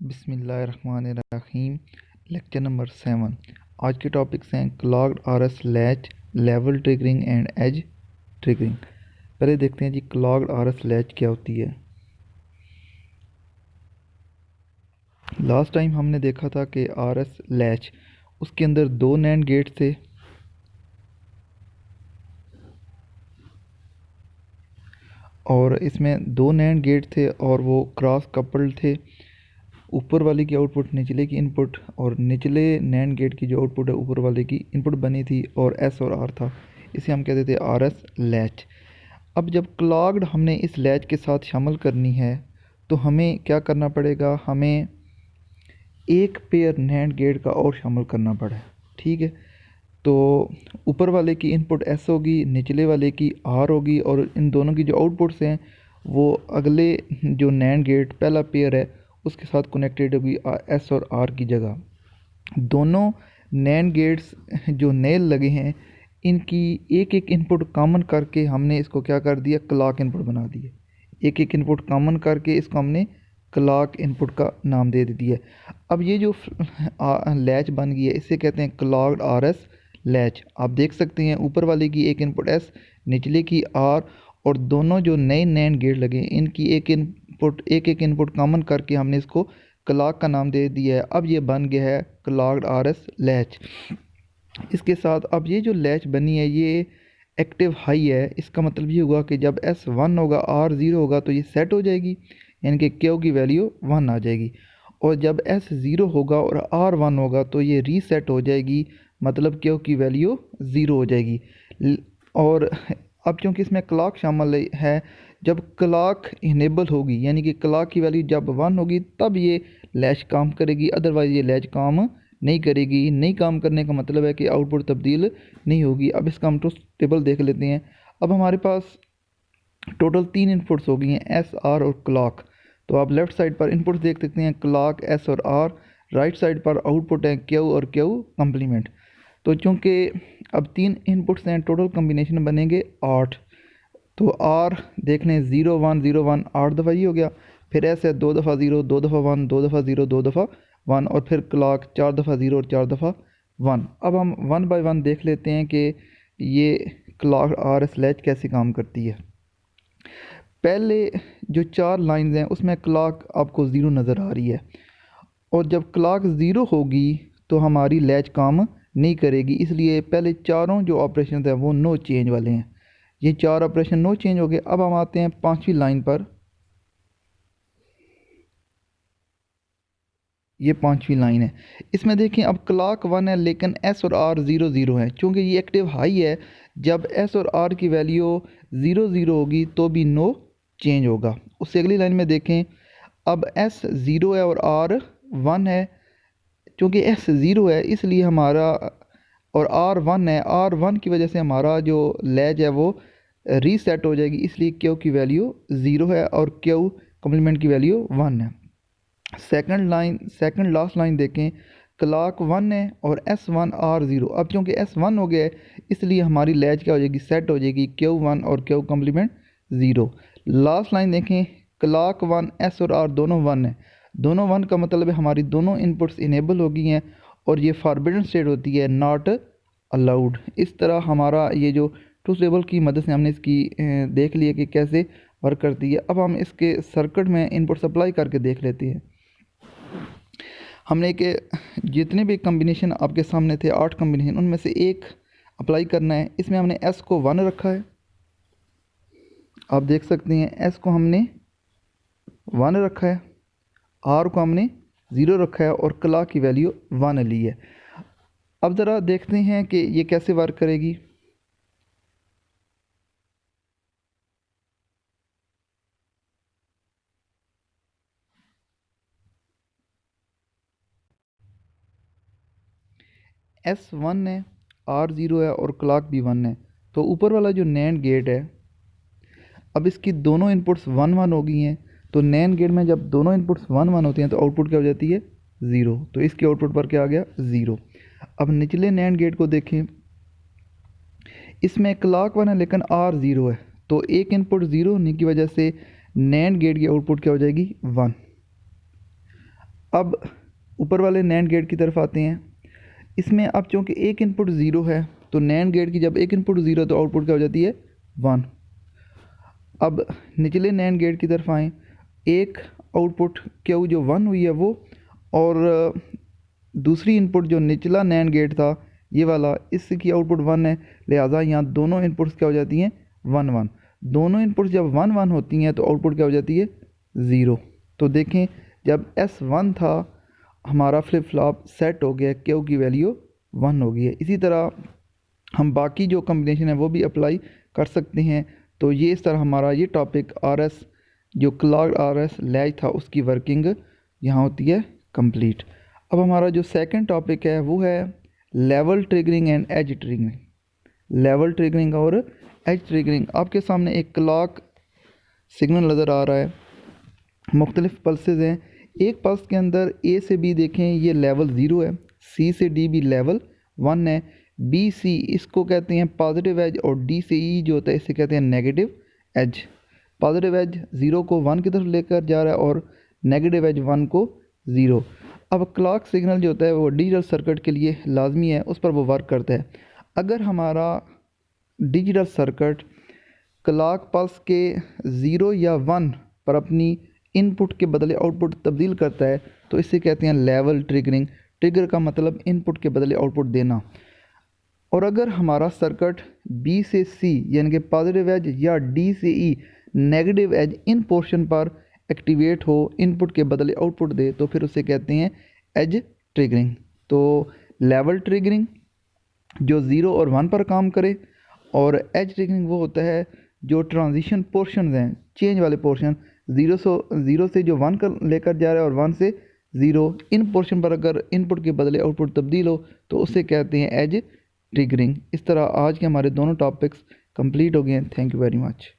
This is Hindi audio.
बिस्मिल्लाहिर्रहमानिर्रहीम। Lecture number 7। आज के टॉपिक्स हैं clogged RS latch, level triggering and edge triggering. पहले देखते हैं जी क्लॉग्ड आरएस लैच क्या होती है। लास्ट टाइम हमने देखा था कि आरएस लैच उसके अंदर दो नैंड गेट थे और इसमें दो नैंड गेट थे और वो क्रॉस कपल्ड थे। ऊपर वाले की आउटपुट निचले की इनपुट और निचले नैंड गेट की जो आउटपुट है ऊपर वाले की इनपुट बनी थी और एस और आर था। इसे हम कहते थे आर एस लैच। अब जब क्लॉग्ड हमने इस लैच के साथ शामिल करनी है तो हमें क्या करना पड़ेगा, हमें एक पेयर नैंड गेट का और शामिल करना पड़ा। ठीक है, तो ऊपर वाले की इनपुट एस होगी, निचले वाले की आर होगी और इन दोनों की जो आउटपुट्स हैं वो अगले जो नैंड गेट पहला पेयर है उसके साथ कनेक्टेड होगी एस और आर की जगह। दोनों नैंड गेट्स जो नए लगे हैं इनकी एक एक इनपुट कॉमन करके हमने इसको क्या कर दिया, क्लॉक इनपुट बना दिए। एक एक इनपुट कॉमन करके इसको हमने क्लॉक इनपुट का नाम दे दिया। अब ये जो लैच बन गई है इसे कहते हैं क्लॉक्ड आर एस लैच। आप देख सकते हैं ऊपर वाले की एक इनपुट एस, निचले की आर और दोनों जो नए नैंड गेट लगे इनकी एक एक इनपुट कॉमन करके हमने इसको क्लॉक का नाम दे दिया है। अब ये बन गया है क्लॉक्ड आर एस लैच। इसके साथ अब ये जो लैच बनी है ये एक्टिव हाई है। इसका मतलब ये हुआ कि जब एस 1 होगा आर 0 होगा तो ये सेट हो जाएगी, यानी कि क्यू की वैल्यू 1 आ जाएगी। और जब एस 0 होगा और आर 1 होगा तो ये रीसेट हो जाएगी, मतलब क्यू की वैल्यू 0 हो जाएगी। और अब क्योंकि इसमें क्लॉक शामिल है, जब क्लॉक इनेबल होगी यानी कि क्लॉक की वैल्यू जब 1 होगी तब ये लैच काम करेगी, अदरवाइज़ ये लैच काम नहीं करेगी। नहीं काम करने का मतलब है कि आउटपुट तब्दील नहीं होगी। अब इसका हम ट्रुथ टेबल देख लेते हैं। अब हमारे पास टोटल 3 इनपुट्स हो गई हैं, एस आर और क्लॉक। तो आप लेफ़्ट साइड पर इनपुट्स देख सकते हैं क्लॉक एस और आर, राइट साइड पर आउटपुट है क्यू और क्यू कम्प्लीमेंट। तो चूँकि अब 3 इनपुट्स हैं टोटल कम्बिनेशन बनेंगे 8। तो आर देख लें 0 1 0 1 8 दफ़ा ही हो गया। फिर एस है 2 दफ़ा 0 2 दफ़ा 1 2 दफ़ा 0 2 दफ़ा 1 और फिर क्लॉक 4 दफ़ा 0 और 4 दफ़ा 1। अब हम 1 बाय 1 देख लेते हैं कि ये क्लॉक आर एस लैच कैसे काम करती है। पहले जो 4 लाइंस हैं उसमें क्लॉक आपको 0 नज़र आ रही है और जब क्लॉक 0 होगी तो हमारी लैच काम नहीं करेगी। इसलिए पहले चारों जो ऑपरेशन हैं वो नो चेंज वाले हैं। ये 4 ऑपरेशन नो चेंज हो गए। अब हम आते हैं 5वीं लाइन पर। ये 5वीं लाइन है, इसमें देखें अब क्लॉक 1 है लेकिन एस और आर 0 0 है। चूँकि ये एक्टिव हाई है, जब एस और आर की वैल्यू 0 0 होगी तो भी नो चेंज होगा। उससे अगली लाइन में देखें, अब एस 0 है और आर 1 है। चूँकि एस 0 है इसलिए हमारा और आर 1 है, आर 1 की वजह से हमारा जो लैच है वो रीसेट हो जाएगी। इसलिए क्यू की वैल्यू 0 है और क्यू कम्प्लीमेंट की वैल्यू 1 है। सेकंड लास्ट लाइन देखें, क्लॉक 1 है और एस 1 आर 0। अब क्योंकि एस 1 हो गया है इसलिए हमारी लैच क्या हो जाएगी, सेट हो जाएगी क्यू 1 और क्यू कम्प्लीमेंट 0। लास्ट लाइन देखें, क्लॉक 1 एस और आर दोनों 1 है। दोनों 1 का मतलब है हमारी दोनों इनपुट्स इनेबल हो गई हैं और ये फॉरबिडन स्टेट होती है, नॉट अलाउड। इस तरह हमारा ये जो ट्रूथ टेबल की मदद से हमने इसकी देख लिया कि कैसे वर्क करती है। अब हम इसके सर्किट में इनपुट सप्लाई करके देख लेते हैं। हमने कि जितने भी कम्बिनेशन आपके सामने थे 8 कम्बिनेशन, उनमें से एक अप्लाई करना है। इसमें हमने एस को 1 रखा है, आप देख सकते हैं एस को हमने 1 रखा है, आर को हमने 0 रखा है और क्लॉक की वैल्यू 1 ली है। अब ज़रा देखते हैं कि ये कैसे वर्क करेगी। एस 1 है, आर 0 है और क्लॉक भी 1 है। तो ऊपर वाला जो नैंड गेट है, अब इसकी दोनों इनपुट्स 1 1 हो गई हैं। तो नैंड गेट में जब दोनों इनपुट्स 1 1 होती हैं तो आउटपुट क्या हो जाती है, 0। तो इसके आउटपुट पर क्या आ गया, 0। अब निचले नैंड गेट को देखें, इसमें क्लॉक 1 है लेकिन आर 0 है। तो एक इनपुट 0 होने की वजह से नैंड गेट की आउटपुट क्या हो जाएगी, 1। अब ऊपर वाले नैंड गेट की तरफ आते हैं। इसमें अब चूँकि एक इनपुट ज़ीरो है तो नैंड गेट की जब एक इनपुट ज़ीरो तो आउटपुट क्या हो जाती है 1। अब निचले नैंड गेट की तरफ आएँ, एक आउटपुट क्यू जो 1 हुई है वो, और दूसरी इनपुट जो निचला नैंड गेट था ये वाला, इसकी आउटपुट 1 है, लिहाजा यहाँ दोनों इनपुट्स क्या हो जाती हैं 1 1। दोनों इनपुट्स जब 1 1 होती हैं तो आउटपुट क्या हो जाती है 0। तो देखें जब S1 था हमारा फ्लिप फ्लॉप सेट हो गया, क्यू की वैल्यू 1 हो गई है। इसी तरह हम बाकी जो कम्बिनेशन है वो भी अप्लाई कर सकते हैं। तो ये इस तरह हमारा ये टॉपिक RS जो क्लॉक RS लैच था उसकी वर्किंग यहाँ होती है कंप्लीट। अब हमारा जो सेकंड टॉपिक है वो है level triggering and edge triggering. Level triggering और एज ट्रिगरिंग। आपके सामने एक क्लॉक सिग्नल नज़र आ रहा है, मुख्तलिफ पल्सेस हैं। एक पल्स के अंदर A से B देखें ये लेवल 0 है, C से D भी लेवल 1 है, B C इसको कहते हैं पॉजिटिव एज, और D से E जो होता है इसे कहते हैं नेगेटिव एज। पॉजिटिव एज 0 को 1 की तरफ लेकर जा रहा है और नेगेटिव एज 1 को 0। अब क्लॉक सिग्नल जो होता है वो डिजिटल सर्किट के लिए लाजमी है, उस पर वो वर्क करता है। अगर हमारा डिजिटल सर्किट क्लॉक पल्स के 0 या 1 पर अपनी इनपुट के बदले आउटपुट तब्दील करता है तो इसे कहते हैं लेवल ट्रिगरिंग। ट्रिगर का मतलब इनपुट के बदले आउटपुट देना। और अगर हमारा सर्किट B से C यानी कि पॉजिटिव एज या D से E नेगेटिव एज इन पोर्शन पर एक्टिवेट हो, इनपुट के बदले आउटपुट दे, तो फिर उसे कहते हैं एज ट्रिगरिंग। तो लेवल ट्रिगरिंग जो 0 और 1 पर काम करे, और एज ट्रिगरिंग वो होता है जो ट्रांजिशन पोर्शन हैं, चेंज वाले पोर्शन, 0 से जो 1 कर लेकर जा रहा है और 1 से 0, इन पोर्शन पर अगर इनपुट के बदले आउटपुट तब्दील हो तो उसे कहते हैं एज ट्रिगरिंग। इस तरह आज के हमारे दोनों टॉपिक्स कंप्लीट हो गए हैं। Thank you very much.